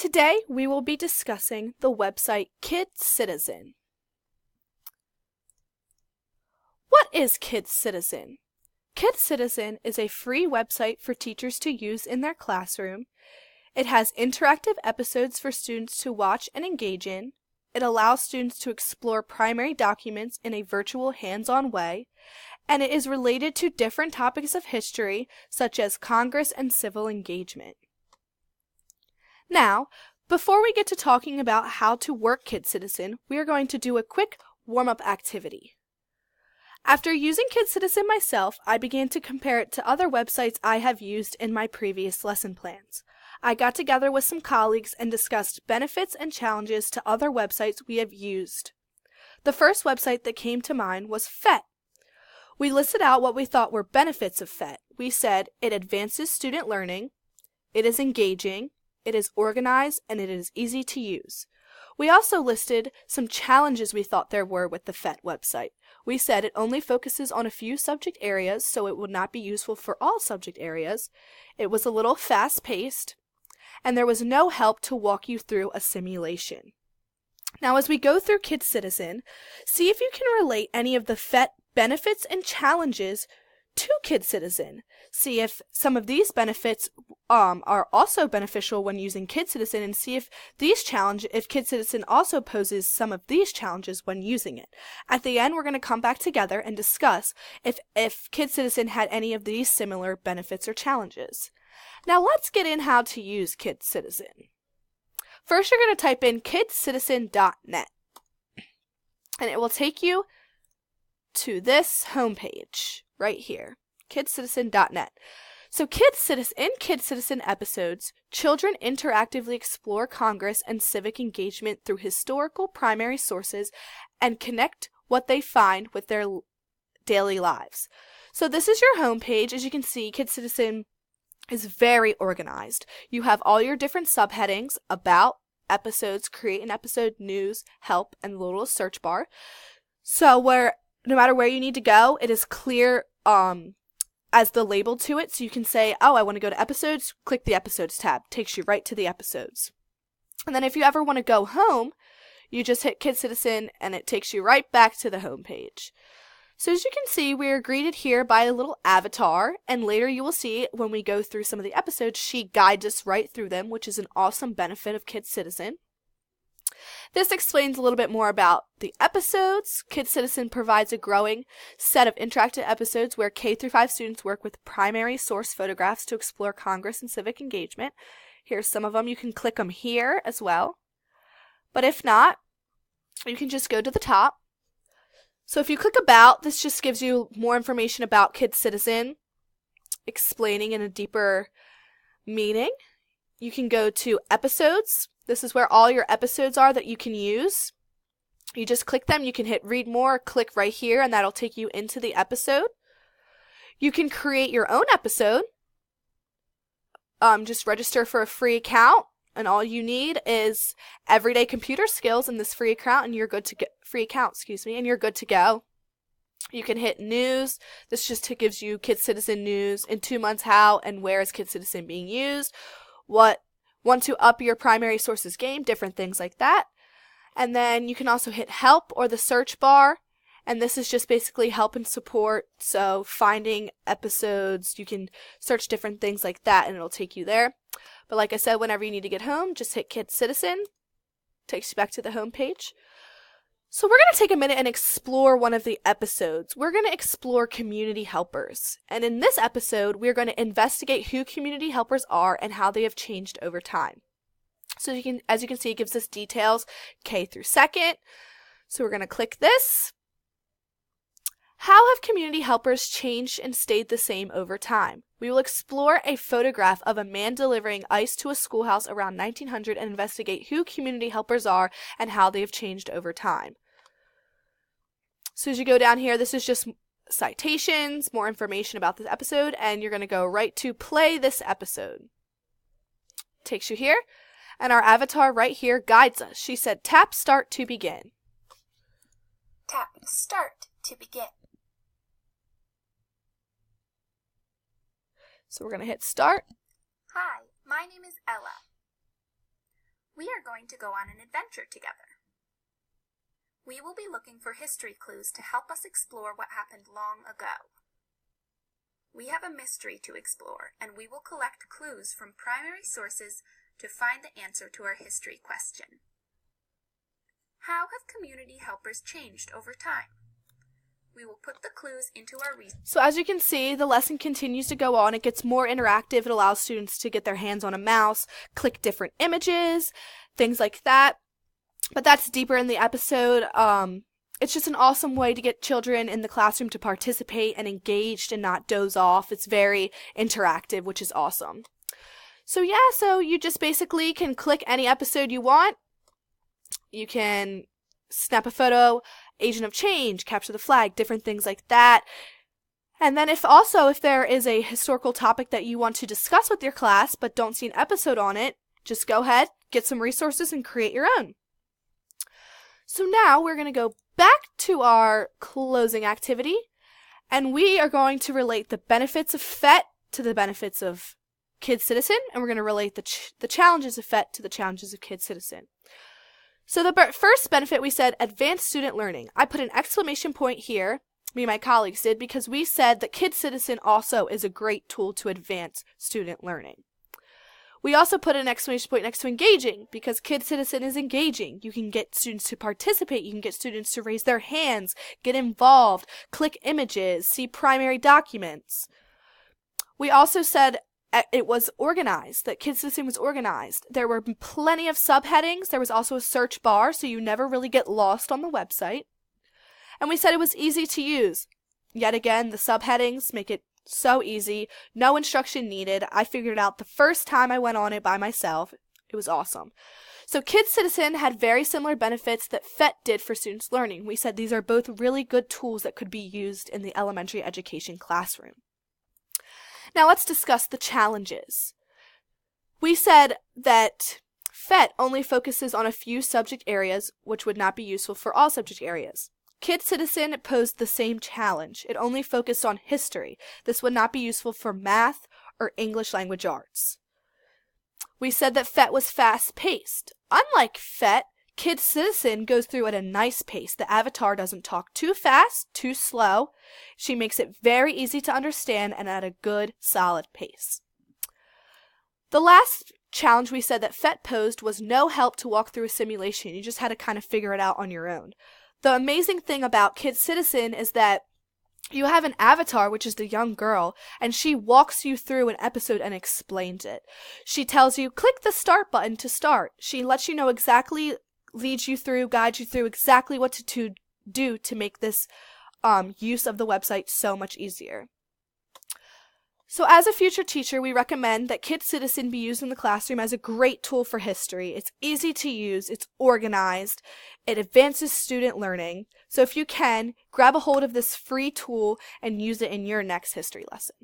Today we will be discussing the website KidCitizen. What is KidCitizen? KidCitizen is a free website for teachers to use in their classroom. It has interactive episodes for students to watch and engage in. It allows students to explore primary documents in a virtual hands-on way, and it is related to different topics of history such as Congress and civil engagement. Now, before we get to talking about how to work KidCitizen, we are going to do a quick warm-up activity. After using KidCitizen myself, I began to compare it to other websites I have used in my previous lesson plans. I got together with some colleagues and discussed benefits and challenges to other websites we have used. The first website that came to mind was PhET. We listed out what we thought were benefits of PhET. We said it advances student learning, it is engaging, it is organized, and it is easy to use. We also listed some challenges we thought there were with the PhET website. We said it only focuses on a few subject areas, so it would not be useful for all subject areas. It was a little fast-paced, and there was no help to walk you through a simulation. Now, as we go through KidCitizen, see if you can relate any of the PhET benefits and challenges to KidCitizen. See if some of these benefits are also beneficial when using KidCitizen, and see if KidCitizen also poses some of these challenges when using it. At the end, we're going to come back together and discuss if KidCitizen had any of these similar benefits or challenges. Now let's get in how to use KidCitizen. First, you're going to type in KidCitizen.net, and it will take you to this homepage right here, KidCitizen.net. So in KidCitizen episodes, children interactively explore Congress and civic engagement through historical primary sources and connect what they find with their daily lives. So this is your homepage. As you can see, KidCitizen is very organized. You have all your different subheadings: about, episodes, create an episode, news, help, and the little search bar. So no matter where you need to go, it is clear as the label to it, so you can say, oh, I want to go to episodes, click the episodes tab, takes you right to the episodes. And then if you ever want to go home, you just hit KidCitizen and it takes you right back to the home page. So as you can see, we are greeted here by a little avatar, and later you will see when we go through some of the episodes, she guides us right through them, which is an awesome benefit of KidCitizen. This explains a little bit more about the episodes. KidCitizen provides a growing set of interactive episodes where K-5 students work with primary source photographs to explore Congress and civic engagement. Here's some of them. You can click them here as well. But if not, you can just go to the top. So if you click about, this just gives you more information about KidCitizen, explaining in a deeper meaning. You can go to episodes. This is where all your episodes are that you can use. You just click them. You can hit read more, click right here, and that'll take you into the episode. You can create your own episode. Just register for a free account, and all you need is everyday computer skills in this free account, and you're good to and you're good to go. You can hit news. This just gives you KidCitizen news in 2 months. How and where is KidCitizen being used? Want to up your primary sources game, different things like that. And then you can also hit help or the search bar, and this is just basically help and support. So finding episodes, you can search different things like that and it'll take you there. But like I said, whenever you need to get home, just hit KidCitizen, takes you back to the home page. So we're going to take a minute and explore one of the episodes. We're going to explore community helpers. And in this episode, we're going to investigate who community helpers are and how they have changed over time. So as you can see, it gives us details K through 2nd. So we're going to click this. How have community helpers changed and stayed the same over time? We will explore a photograph of a man delivering ice to a schoolhouse around 1900 and investigate who community helpers are and how they have changed over time. So as you go down here, this is just citations, more information about this episode, and you're going to go right to play this episode. Takes you here, and our avatar right here guides us. She said, tap start to begin. Tap start to begin. So we're going to hit start. Hi, my name is Ella. We are going to go on an adventure together. We will be looking for history clues to help us explore what happened long ago. We have a mystery to explore, and we will collect clues from primary sources to find the answer to our history question. How have community helpers changed over time? We will put the clues into our research. So as you can see, the lesson continues to go on. It gets more interactive. It allows students to get their hands on a mouse, click different images, things like that. But that's deeper in the episode. It's just an awesome way to get children in the classroom to participate and engaged and not doze off. It's very interactive, which is awesome. So yeah, so you just basically can click any episode you want. You can snap a photo, agent of change, capture the flag, different things like that. And then if there is a historical topic that you want to discuss with your class but don't see an episode on it, just go ahead, get some resources, and create your own. So now we're going to go back to our closing activity, and we are going to relate the benefits of PhET to the benefits of KidCitizen, and we're going to relate the challenges of PhET to the challenges of KidCitizen. So the first benefit, we said advanced student learning. I put an exclamation point here, me and my colleagues did, because we said that KidCitizen also is a great tool to advance student learning. We also put an exclamation point next to engaging, because KidCitizen is engaging. You can get students to participate, you can get students to raise their hands, get involved, click images, see primary documents. We also said it was organized, that KidCitizen was organized. There were plenty of subheadings. There was also a search bar, so you never really get lost on the website. And we said it was easy to use. Yet again, the subheadings make it so easy. No instruction needed. I figured it out the first time I went on it by myself. It was awesome. So KidCitizen had very similar benefits that PhET did for students learning. We said these are both really good tools that could be used in the elementary education classroom. Now let's discuss the challenges. We said that PhET only focuses on a few subject areas, which would not be useful for all subject areas. KidCitizen posed the same challenge. It only focused on history. This would not be useful for math or English language arts. We said that PhET was fast-paced. Unlike PhET, KidCitizen goes through at a nice pace. The avatar doesn't talk too fast, too slow. She makes it very easy to understand and at a good, solid pace. The last challenge we said that PhET posed was no help to walk through a simulation. You just had to kind of figure it out on your own. The amazing thing about KidCitizen is that you have an avatar, which is the young girl, and she walks you through an episode and explains it. She tells you, click the start button to start. She lets you know exactly, leads you through, guides you through exactly what to do to make this use of the website so much easier. So as a future teacher, we recommend that KidCitizen be used in the classroom as a great tool for history. It's easy to use, it's organized, it advances student learning. So if you can, grab a hold of this free tool and use it in your next history lesson.